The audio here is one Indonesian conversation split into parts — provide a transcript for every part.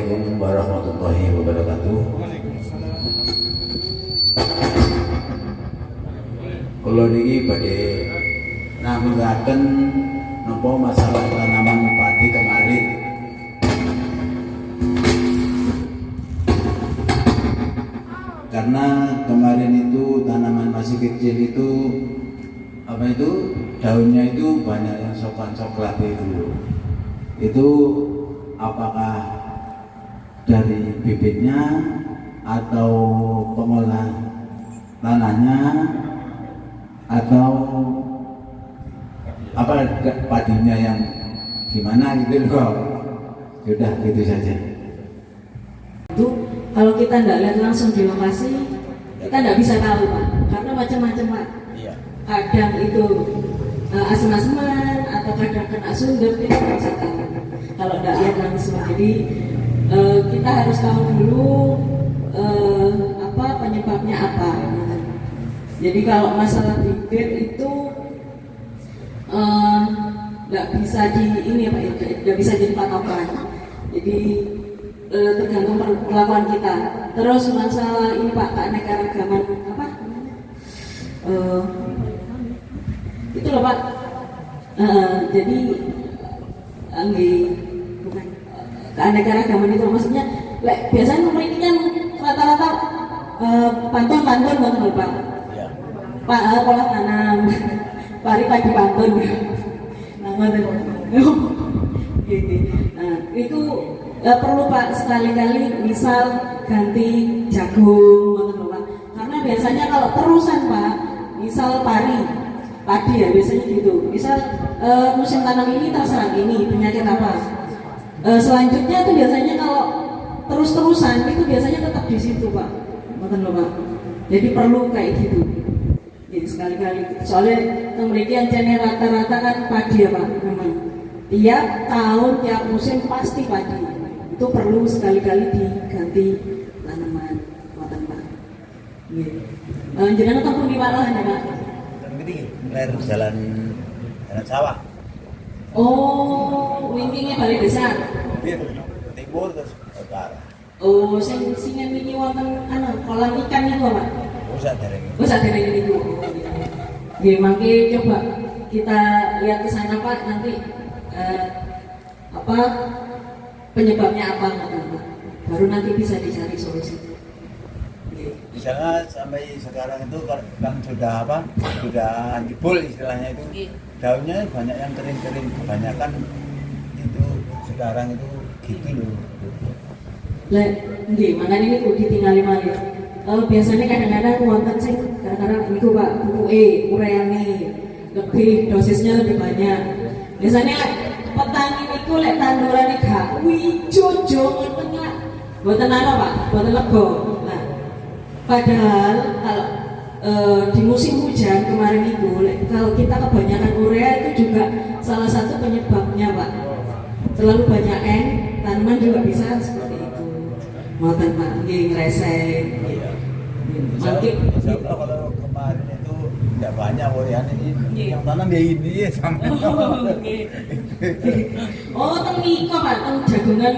Assalamualaikum warahmatullahi wabarakatuh. Kula niki badhe nambahaken napa masalah tanaman padi kemarin. Karena kemarin itu tanaman masih kecil itu daunnya itu banyak yang coklat itu apakah dari bibitnya atau pengolah tanahnya atau apa padinya yang gimana gitu loh. Sudah gitu saja. Itu kalau kita tidak lihat langsung di lokasi kita tidak bisa tahu Pak, karena macam-macam Pak. Iya. Kadang itu asem-aseman atau kadang kena sundep, kita tidak bisa tahu kalau tidak lihat langsung. Jadi kita harus tahu dulu apa penyebabnya apa. Jadi kalau masalah bibit itu nggak bisa nggak bisa jadi patokan. Jadi tergantung perlakuan kita. Terus masalah ini Pak, keanekaragaman apa? Itu loh Pak. Jadi bukan keanekaragaman itu maksudnya. Biasanya mereka kan rata-rata pantun loh Pak. Pak pola tanam, padi pantun. Nah, itu perlu Pak sekali-kali misal ganti jagung, Pak. Karena biasanya kalau terusan Pak, misal padi ya biasanya gitu. Misal musim tanam ini terserang ini penyakit apa. Selanjutnya itu biasanya kalau terus-terusan itu biasanya tetap di situ Pak, Pak. Jadi perlu kayak gitu. Jadi sekali-kali. Soalnya mereka yang jenis rata-rata kan padi ya Pak, memang. Tiap tahun, tiap musim pasti padi. Itu perlu sekali-kali diganti tanaman, Pak. Jenengan kampung di mana ya Pak? Ini air jalan sawah. Oh, wingkingnya balik desa. Timur terus utara. Oh, sing wingi wonten kolam ikan itu Pak. Sadereng itu. Nggih, mangke coba kita lihat ke sana Pak, nanti penyebabnya apa Pak. Baru nanti bisa dicari solusi. Misalnya sampai sekarang itu kan sudah jebol istilahnya itu, daunnya banyak yang kering-kering, kebanyakan itu sekarang itu gitu loh. Nggih, makanya ini kudu ditinggali malih. Biasanya kadang-kadang wonten sing kadang-kadang itu Pak, ureane lebih, dosisnya lebih banyak. Biasanya petani itu tandurane gak wijo-jo ngoten Pak. Mboten Pak, mboten lego. Nah, padahal kalau di musim hujan kemarin itu kalau kita kebanyakan urea itu juga salah satu penyebabnya Pak. Terlalu banyak tanaman juga bisa seperti itu. Mboten Pak, nggih ngresek. Kalau kemarin itu tidak banyak urean ini, yang tanam ya ini sama. Oh, teng niku Pak, teng jagungan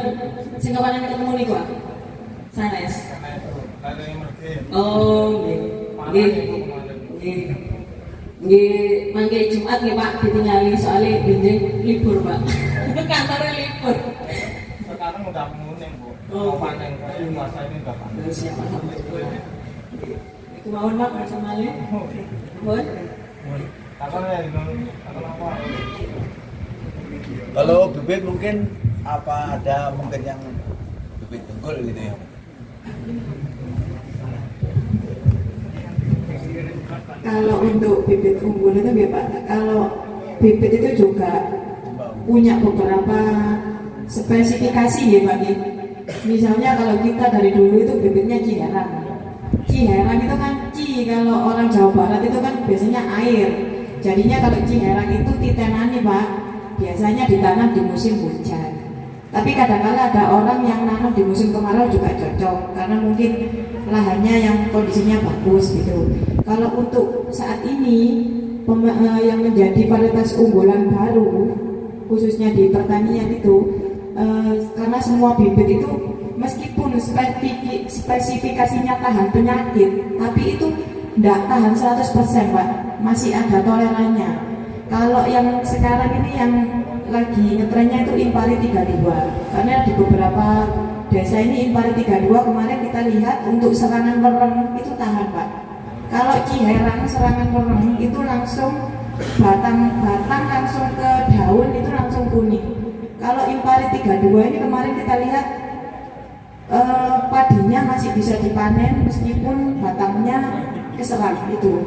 sing kapan ketemu niku Pak. Sanes. Oh, nggih, mangke Jumat nggih Pak ditinggali soalnya benjing libur Pak. Kantornya libur. Sekarang udah musim Bu. Mau panen puasa ini udah panen. Siap, alhamdulillah. Iku mawon Pak rasa malih. Mohon. Kalau bibit mungkin ada mungkin yang bibit unggul gitu ya. Kalau untuk bibit unggul itu ya Pak, kalau bibit itu juga punya beberapa spesifikasi ya Pak. Misalnya kalau kita dari dulu itu bibitnya Ciherang itu kan kalau orang Jawa Barat itu kan biasanya air. Jadinya kalau Ciherang itu ditenani Pak, biasanya ditanam di musim hujan. Tapi kadang-kala ada orang yang nanam di musim kemarau juga cocok karena mungkin lahannya yang kondisinya bagus gitu. Kalau untuk saat ini yang menjadi varietas unggulan baru khususnya di pertanian itu karena semua bibit itu spesifikasinya tahan penyakit, tapi itu tidak tahan 100% Pak, masih ada tolerannya. Kalau yang sekarang ini yang lagi ngetrennya itu Impari 32, karena di beberapa desa ini Impari 32 kemarin kita lihat untuk serangan lereng itu tahan Pak. Kalau Ciherang serangan lereng itu langsung batang langsung ke daun itu langsung kuning. Kalau Impari 32 ini kemarin kita lihat padinya masih bisa dipanen meskipun batangnya keserang itu.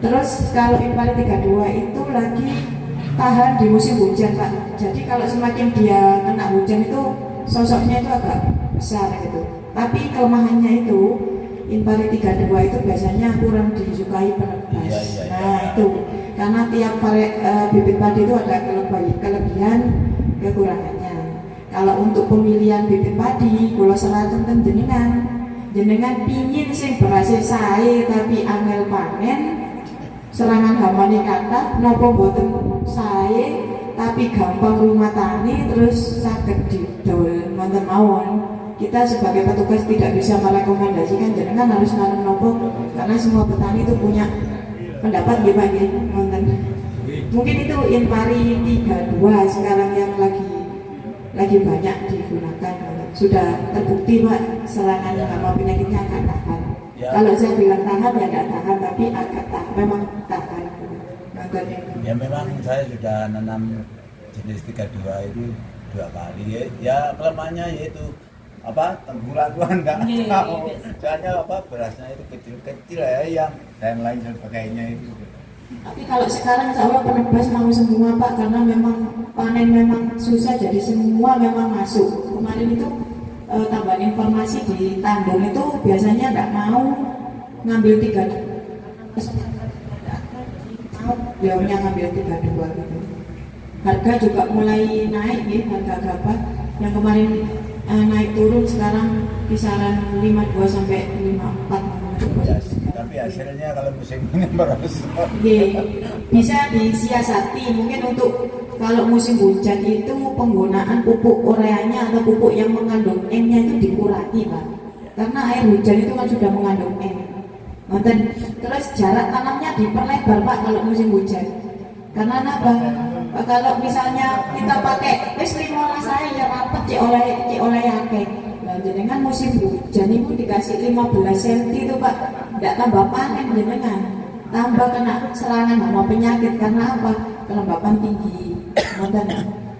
Terus kalau Impari 32 itu lagi tahan di musim hujan Pak. Jadi kalau semakin dia kena hujan itu sosoknya itu agak besar gitu. Tapi kelemahannya itu Impari 32 itu biasanya kurang disukai penebas. Nah itu karena tiap bibit padi itu ada kelebihan kekurangannya. Kalau untuk pemilihan bibit padi, kula saran tenten jenengan pingin sing berhasil sae tapi angel panen, serangan hama kata nopo boten sae tapi gampang rumah tani terus saged didol wonten mawon. Kita sebagai petugas tidak bisa merekomendasikan jenengan harus nanam nopo karena semua petani itu punya pendapat gimana wonten. Mungkin itu Impari 32 sekarang yang lagi banyak digunakan. Sudah terbukti Pak, serangan hama penyakitnya akan tahan. Ya. Kalau saya bilang tahan ya tidak tahan, tapi agak tahan, memang tahan. Ya memang saya sudah nanam jenis 32 itu 2 kali ya kelemahannya yaitu apa tengkulak itu enggak tahu. Soalnya apa berasnya itu kecil-kecil ya yang dan lain sebagainya itu. Tapi kalau sekarang insya Allah penebas mau semua Pak, karena memang panen memang susah jadi semua memang masuk. Kemarin itu tambahan informasi di Tandung itu biasanya nggak mau ngambil 3 beliaunya ngambil 32 gitu. Harga juga mulai naik ya, harga gabah yang kemarin naik turun sekarang kisaran 52 sampai 54. Ya, tapi hasilnya kalau musim ini merosot. Bisa disiasati mungkin untuk kalau musim hujan itu penggunaan pupuk ureanya atau pupuk yang mengandung N-nya itu dikurangi Pak. Karena air hujan itu kan sudah mengandung N. Terus jarak tanamnya diperlebar Pak kalau musim hujan. Karena apa? Kalau misalnya kita pakai wis 15 saya ya rapet cek oleh akeh. Nah, jenengan musim hujan itu dikasih 15 cm itu Pak, tidak tambah panen jenengan, tambah kena serangan hama penyakit karena apa? Kelembapan tinggi,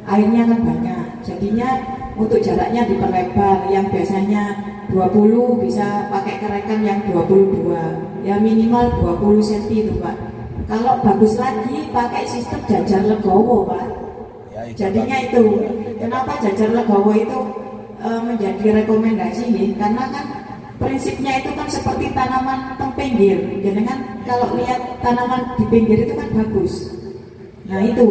airnya kan banyak, jadinya untuk jaraknya diperlebar, yang biasanya 20 bisa pakai kerekan yang 22, ya minimal 20 cm itu Pak. Kalau bagus lagi pakai sistem jajar legowo Pak. Jadinya itu, kenapa jajar legowo itu menjadi rekomendasi nih, karena kan prinsipnya itu kan seperti tanaman teng pinggir. Jadi kan kalau lihat tanaman di pinggir itu kan bagus. Nah itu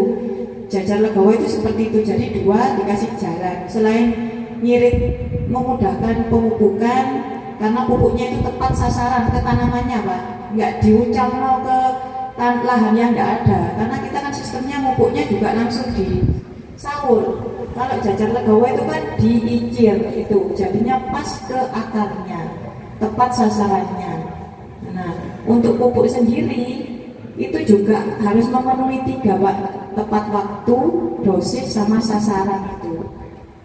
jajar legowo itu seperti itu. Jadi 2 dikasih jarak. Selain ngirit memudahkan pemupukan karena pupuknya itu tepat sasaran ke tanamannya Pak. Nggak diucapno ke lahan yang nggak ada. Karena kita kan sistemnya pupuknya juga langsung di sahur. Kalau jajar legowo itu kan diicir itu, jadinya pas ke akarnya, tepat sasarannya. Nah, untuk pupuk sendiri itu juga harus memenuhi 3 Pak, tepat waktu, dosis sama sasaran itu.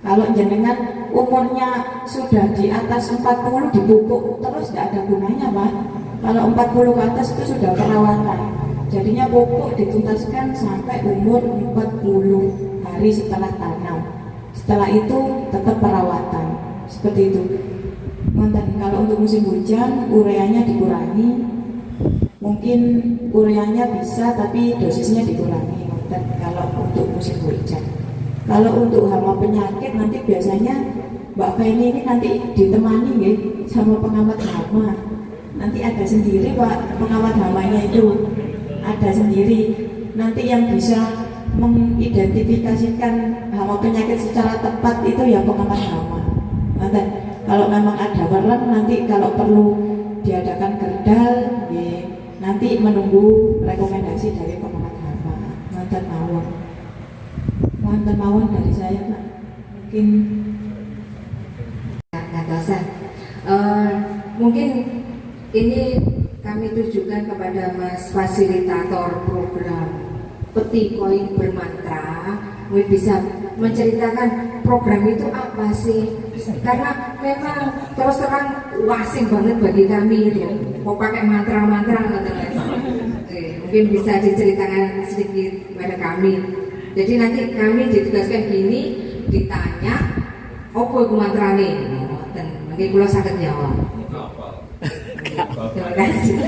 Kalau jenengan umurnya sudah di atas 40 dipupuk terus tidak ada gunanya Pak. Kalau 40 ke atas itu sudah perawatan. Jadinya pupuk dituntaskan sampai umur 40 hari setelah tanam. Setelah itu tetap perawatan. Seperti itu. Kalau untuk musim hujan ureanya dikurangi. Mungkin ureanya bisa tapi dosisnya dikurangi. Dan kalau untuk musim hujan. Kalau untuk hama penyakit nanti biasanya Mbak Feni ini nanti ditemani ya, sama pengamat hama. Nanti ada sendiri Pak pengamat hamanya itu. Ada sendiri nanti yang bisa mengidentifikasikan hama penyakit secara tepat itu ya pengamat hama. Nanti kalau memang ada warang nanti kalau perlu diadakan kerdal ya, nanti menunggu rekomendasi dari pengamat hama. Mantan mawon dari saya Pak. Mungkin Kak Dosen mungkin ini kami tujukan kepada Mas fasilitator program Peti Koin Bermantra, mungkin bisa menceritakan program itu apa sih? Karena memang terus terang wasing banget bagi kami itu, mau pakai mantra-mantra atau mungkin bisa diceritakan sedikit kepada kami. Jadi nanti kami ditugaskan gini, ditanya, apa itu mantrane? Mungkin kula saged jawab. Terima kasih.